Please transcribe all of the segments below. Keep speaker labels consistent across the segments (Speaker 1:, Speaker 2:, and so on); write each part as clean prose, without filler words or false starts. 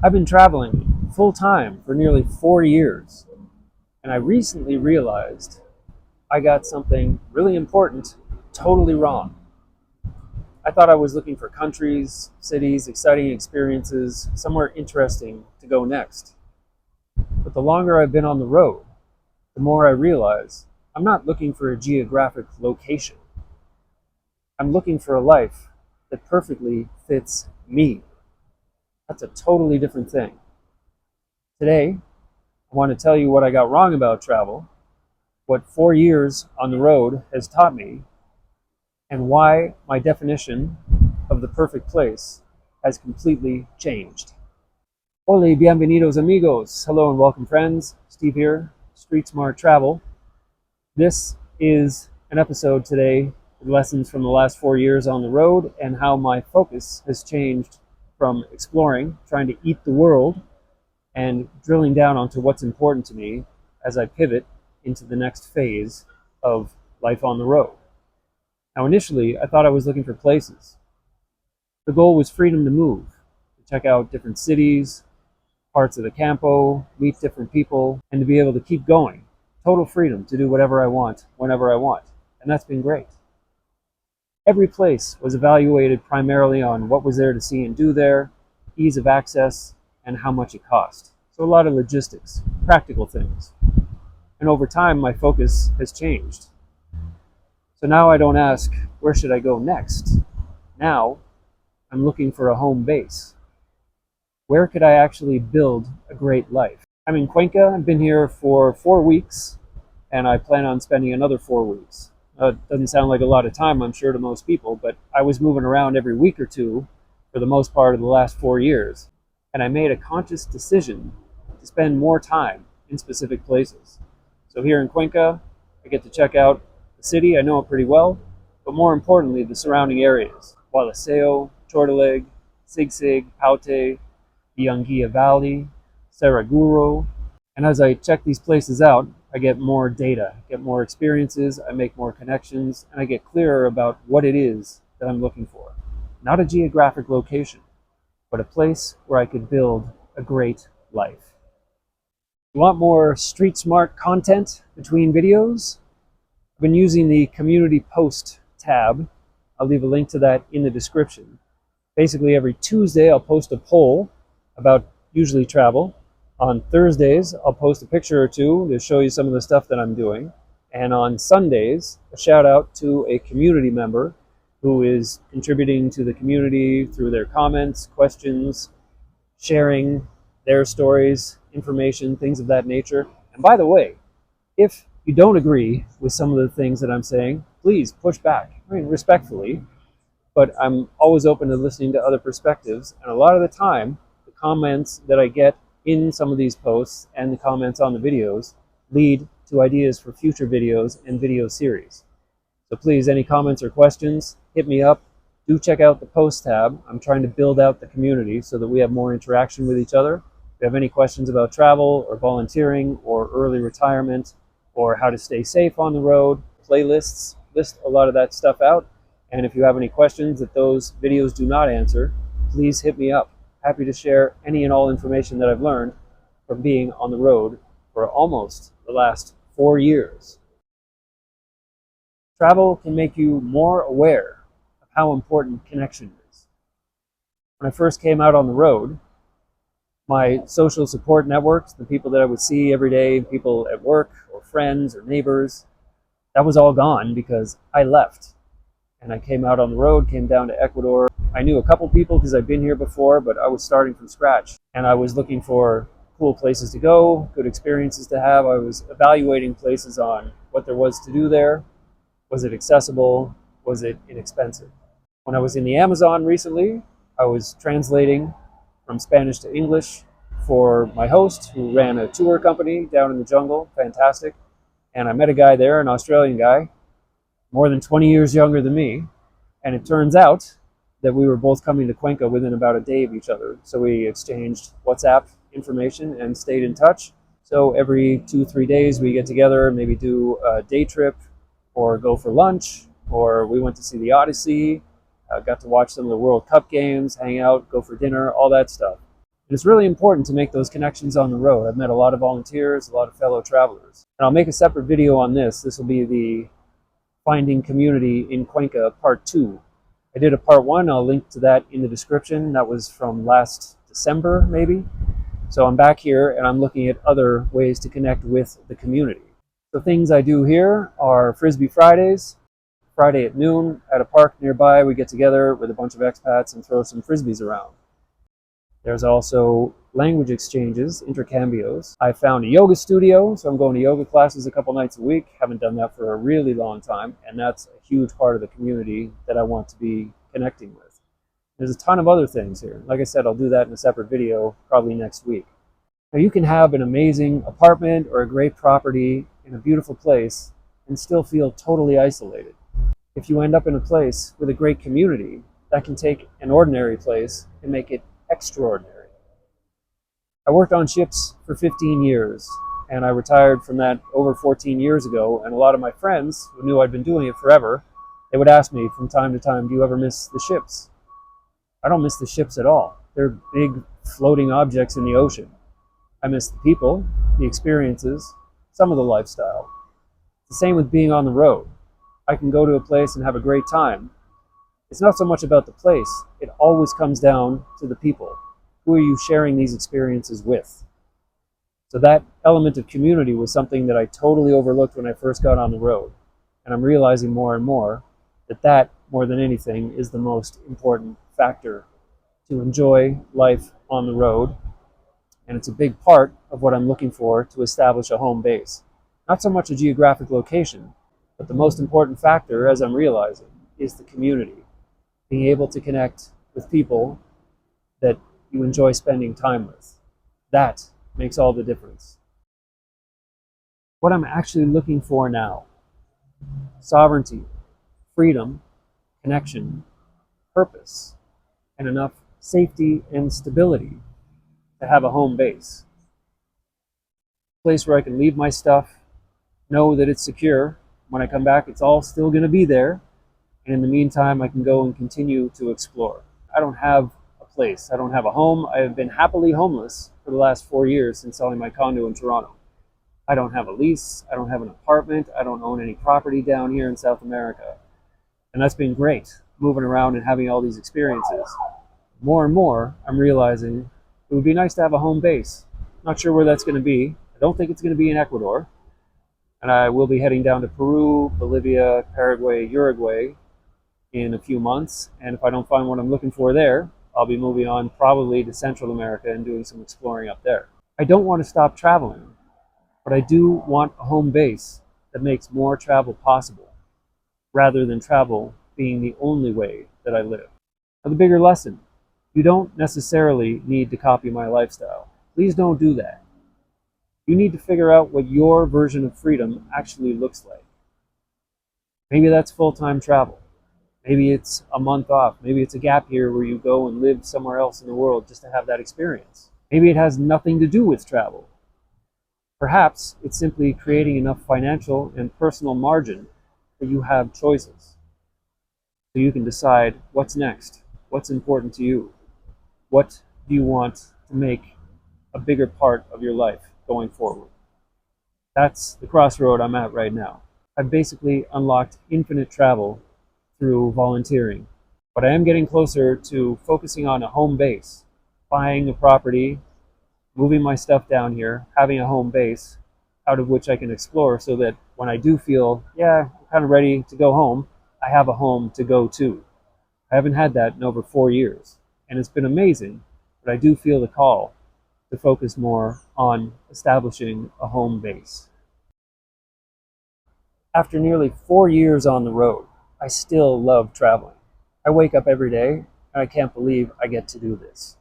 Speaker 1: I've been traveling full-time for nearly 4 years, and I recently realized I got something really important totally wrong. I thought I was looking for countries, cities, exciting experiences, somewhere interesting to go next. But the longer I've been on the road, the more I realize I'm not looking for a geographic location. I'm looking for a life that perfectly fits me. That's a totally different thing. Today, I want to tell you what I got wrong about travel, what 4 years on the road has taught me, and why my definition of the perfect place has completely changed. Hola, bienvenidos amigos. Hello and welcome friends. Steve here, Street Smart Travel. This is an episode today with lessons from the last 4 years on the road and how my focus has changed from exploring, trying to eat the world, and drilling down onto what's important to me as I pivot into the next phase of life on the road. Now, initially, I thought I was looking for places. The goal was freedom to move, to check out different cities, parts of the campo, meet different people, and to be able to keep going. Total freedom to do whatever I want, whenever I want. And that's been great. Every place was evaluated primarily on what was there to see and do there, ease of access, and how much it cost. So a lot of logistics, practical things. And over time, my focus has changed. So now I don't ask, where should I go next? Now, I'm looking for a home base. Where could I actually build a great life? I'm in Cuenca. I've been here for 4 weeks, and I plan on spending another 4 weeks. It doesn't sound like a lot of time, I'm sure, to most people, but I was moving around every week or two for the most part of the last 4 years. And I made a conscious decision to spend more time in specific places. So here in Cuenca, I get to check out the city. I know it pretty well, but more importantly, the surrounding areas. Gualaceo, Chortaleg, Sigsig, Paute, the Anguilla Valley, Saraguro. And as I check these places out, I get more data, get more experiences, I make more connections, and I get clearer about what it is that I'm looking for. Not a geographic location, but a place where I could build a great life. You want more street smart content between videos? I've been using the community post tab. I'll leave a link to that in the description. Basically, every Tuesday I'll post a poll about usually travel. On Thursdays, I'll post a picture or two to show you some of the stuff that I'm doing. And on Sundays, a shout out to a community member who is contributing to the community through their comments, questions, sharing their stories, information, things of that nature. And by the way, if you don't agree with some of the things that I'm saying, please push back. I mean, respectfully, but I'm always open to listening to other perspectives. And a lot of the time, the comments that I get in some of these posts and the comments on the videos lead to ideas for future videos and video series. So please, any comments or questions, hit me up. Do check out the post tab. I'm trying to build out the community so that we have more interaction with each other. If you have any questions about travel or volunteering or early retirement or how to stay safe on the road, playlists, list a lot of that stuff out. And if you have any questions that those videos do not answer, please hit me up. Happy to share any and all information that I've learned from being on the road for almost the last 4 years. Travel can make you more aware of how important connection is. When I first came out on the road, my social support networks, the people that I would see every day, people at work or friends or neighbors, that was all gone because I left. And I came out on the road, came down to Ecuador. I knew a couple people because I'd been here before, but I was starting from scratch. And I was looking for cool places to go, good experiences to have. I was evaluating places on what there was to do there. Was it accessible? Was it inexpensive? When I was in the Amazon recently, I was translating from Spanish to English for my host who ran a tour company down in the jungle. Fantastic. And I met a guy there, an Australian guy, more than 20 years younger than me. And it turns out that we were both coming to Cuenca within about a day of each other. So we exchanged WhatsApp information and stayed in touch. So every 2-3 days we get together, maybe do a day trip or go for lunch, or we went to see the Odyssey, got to watch some of the World Cup games, hang out, go for dinner, all that stuff. And it's really important to make those connections on the road. I've met a lot of volunteers, a lot of fellow travelers. And I'll make a separate video on this. This will be the Finding Community in Cuenca Part 2. I did a Part 1. I'll link to that in the description. That was from last December, maybe. So I'm back here and I'm looking at other ways to connect with the community. The things I do here are Frisbee Fridays. Friday at noon at a park nearby, we get together with a bunch of expats and throw some Frisbees around. There's also language exchanges, intercambios. I found a yoga studio, so I'm going to yoga classes a couple nights a week. Haven't done that for a really long time, and that's a huge part of the community that I want to be connecting with. There's a ton of other things here. Like I said, I'll do that in a separate video probably next week. Now, you can have an amazing apartment or a great property in a beautiful place and still feel totally isolated. If you end up in a place with a great community, that can take an ordinary place and make it extraordinary. I worked on ships for 15 years, and I retired from that over 14 years ago, and a lot of my friends who knew I'd been doing it forever, they would ask me from time to time, do you ever miss the ships? I don't miss the ships at all. They're big floating objects in the ocean. I miss the people, the experiences, some of the lifestyle. It's the same with being on the road. I can go to a place and have a great time. It's not so much about the place. It always comes down to the people. Who are you sharing these experiences with? So that element of community was something that I totally overlooked when I first got on the road. And I'm realizing more and more that more than anything, is the most important factor to enjoy life on the road. And it's a big part of what I'm looking for to establish a home base. Not so much a geographic location, but the most important factor, as I'm realizing, is the community. Being able to connect with people that you enjoy spending time with. That makes all the difference. What I'm actually looking for now: sovereignty, freedom, connection, purpose, and enough safety and stability to have a home base. A place where I can leave my stuff, know that it's secure. When I come back, it's all still going to be there. And in the meantime, I can go and continue to explore. I don't have a place. I don't have a home. I have been happily homeless for the last 4 years since selling my condo in Toronto. I don't have a lease. I don't have an apartment. I don't own any property down here in South America. And that's been great, moving around and having all these experiences. More and more, I'm realizing it would be nice to have a home base. Not sure where that's going to be. I don't think it's going to be in Ecuador. And I will be heading down to Peru, Bolivia, Paraguay, Uruguay in a few months. And if I don't find what I'm looking for there, I'll be moving on probably to Central America and doing some exploring up there. I don't want to stop traveling, but I do want a home base that makes more travel possible, rather than travel being the only way that I live. Now, the bigger lesson: you don't necessarily need to copy my lifestyle. Please don't do that. You need to figure out what your version of freedom actually looks like. Maybe that's full-time travel. Maybe it's a month off. Maybe it's a gap year where you go and live somewhere else in the world just to have that experience. Maybe it has nothing to do with travel. Perhaps it's simply creating enough financial and personal margin that you have choices. So you can decide what's next, what's important to you, what do you want to make a bigger part of your life going forward. That's the crossroad I'm at right now. I've basically unlocked infinite travel through volunteering, but I am getting closer to focusing on a home base, buying a property, moving my stuff down here, having a home base out of which I can explore, so that when I do feel, I'm kind of ready to go home, I have a home to go to. I haven't had that in over 4 years, and it's been amazing, but I do feel the call to focus more on establishing a home base. After nearly 4 years on the road, I still love traveling. I wake up every day and I can't believe I get to do this.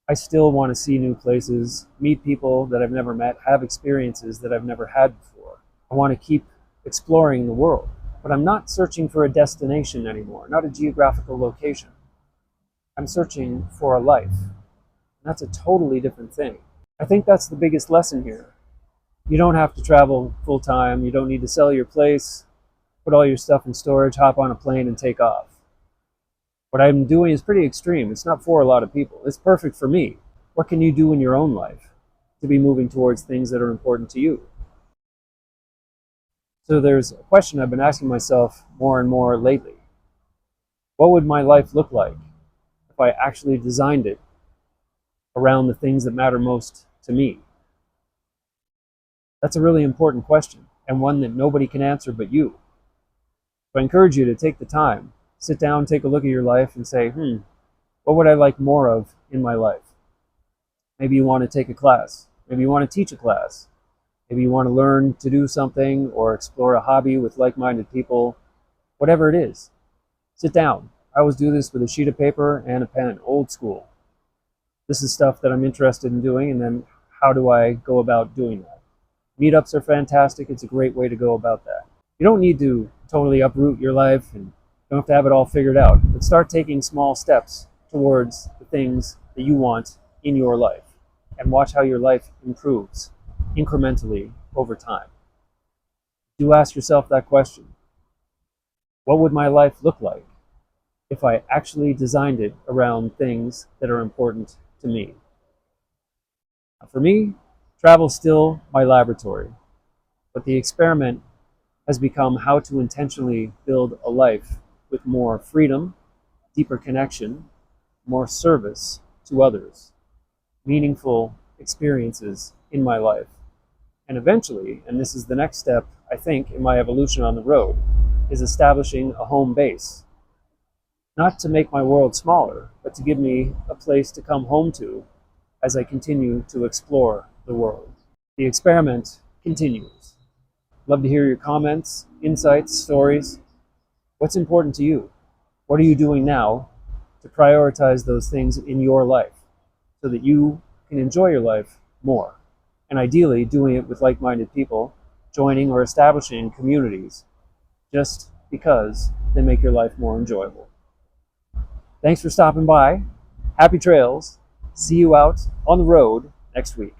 Speaker 1: I still want to see new places, meet people that I've never met, have experiences that I've never had before. I want to keep exploring the world, but I'm not searching for a destination anymore, not a geographical location. I'm searching for a life. And that's a totally different thing. I think that's the biggest lesson here. You don't have to travel full time. You don't need to sell your place, put all your stuff in storage, hop on a plane and take off. What I'm doing is pretty extreme. It's not for a lot of people. It's perfect for me. What can you do in your own life to be moving towards things that are important to you? So there's a question I've been asking myself more and more lately. What would my life look like if I actually designed it around the things that matter most to me? That's a really important question, and one that nobody can answer but you. So I encourage you to take the time, sit down, take a look at your life, and say, what would I like more of in my life? Maybe you want to take a class. Maybe you want to teach a class. Maybe you want to learn to do something or explore a hobby with like-minded people. Whatever it is, sit down. I always do this with a sheet of paper and a pen, old school. This is stuff that I'm interested in doing, and then how do I go about doing that? Meetups are fantastic. It's a great way to go about that. You don't need to totally uproot your life and you don't have to have it all figured out, but start taking small steps towards the things that you want in your life and watch how your life improves incrementally over time. Do ask yourself that question. What would my life look like if I actually designed it around things that are important to me? For me, travel's still my laboratory, but the experiment has become how to intentionally build a life with more freedom, deeper connection, more service to others, meaningful experiences in my life. And eventually, and this is the next step, I think, in my evolution on the road, is establishing a home base. Not to make my world smaller, but to give me a place to come home to as I continue to explore the world. The experiment continues. Love to hear your comments, insights, stories. What's important to you? What are you doing now to prioritize those things in your life so that you can enjoy your life more? And ideally, doing it with like-minded people, joining or establishing communities just because they make your life more enjoyable. Thanks for stopping by. Happy trails. See you out on the road next week.